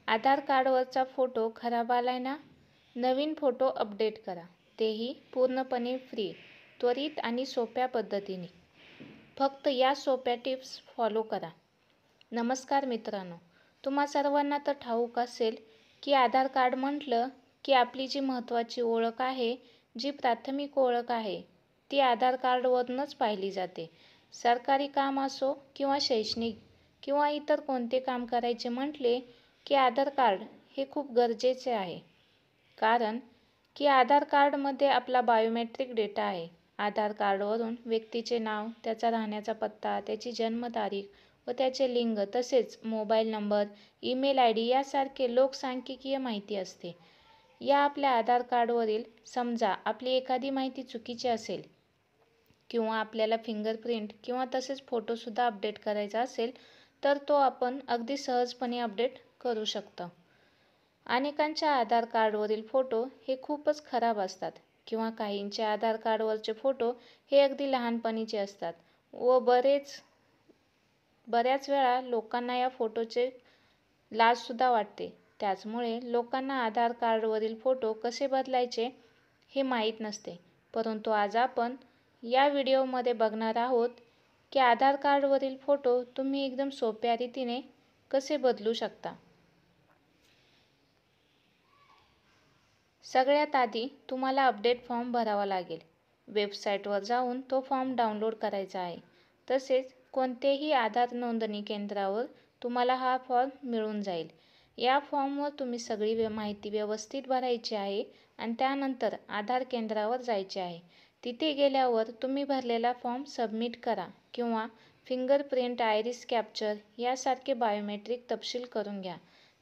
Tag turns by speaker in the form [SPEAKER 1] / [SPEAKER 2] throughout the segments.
[SPEAKER 1] आधार कार्डवरचा photo खराब आलाय ना? नवीन फोटो अपडेट करा, तेही पूर्णपणे फ्री, त्वरित आणि सोप्या पद्धतीने. फक्त या सोप्या टिप्स फॉलो करा. नमस्कार मित्रांनो, तुम्हा सर्वांना तर ठाऊक असेल की आधार कार्ड म्हटलं की आपली जी महत्त्वाची ओळख आहे, जी प्राथमिक ओळख आहे, ती आधार कार्डवरूनच पाहिली जाते. सरकारी काम असो किंवा शैक्षणिक किंवा इतर कोणते काम करायचे म्हटले की आधार कार्ड हे खूप गरजेचे आहे. कारण की आधार कार्डमध्ये आपला बायोमेट्रिक डेटा आहे. आधार कार्डवरून व्यक्तीचे नाव, त्याचा राहण्याचा पत्ता, त्याची जन्मतारीख व त्याचे लिंग तसेच मोबाईल नंबर, ईमेल आयडी यासारखे लोकसांख्यिकीय माहिती असते. या आपल्या आधार कार्डवरील समजा आपली एखादी माहिती चुकीची असेल किंवा आपल्याला फिंगरप्रिंट किंवा तसेच फोटोसुद्धा अपडेट करायचा असेल तर तो आपण अगदी सहजपणे अपडेट करू शकतो. अनेकांच्या आधार कार्डवरील फोटो हे खूपच खराब असतात किंवा काहींचे आधार कार्डवरचे फोटो हे अगदी लहानपणीचे असतात व बऱ्याच वेळा लोकांना या फोटोचे लाजसुद्धा वाटते. त्याचमुळे लोकांना आधार कार्डवरील फोटो कसे बदलायचे हे माहीत नसते. परंतु आज आपण या व्हिडिओमध्ये बघणार आहोत की आधार कार्डवरील फोटो तुम्ही एकदम सोप्या रीतीने कसे बदलू शकता. सगळ्यात आधी तुम्हाला अपडेट फॉर्म भरावा लागेल. वेबसाईटवर जाऊन तो फॉर्म डाउनलोड करायचा आहे. तसेच कोणतेही आधार नोंदणी केंद्रावर तुम्हाला हा फॉर्म मिळून जाईल. या फॉर्मवर तुम्ही सगळी माहिती व्यवस्थित भरायची आहे आणि त्यानंतर आधार केंद्रावर जायचे आहे. तिथे गेल्यावर तुम्ही भरलेला फॉर्म सबमिट करा किंवा फिंगरप्रिंट, आयरिस कॅप्चर यासारखे बायोमेट्रिक तपशील करून घ्या.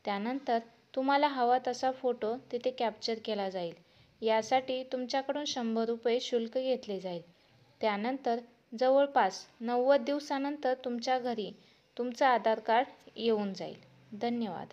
[SPEAKER 1] त्यानंतर तुम्हाला हवा तसा फोटो तिथे कॅप्चर केला जाईल. यासाठी तुमच्याकडून ₹100 शुल्क घेतले जाईल. त्यानंतर जवळपास 90 दिवसानंतर तुमच्या घरी तुमचं आधार कार्ड येऊन जाईल. धन्यवाद.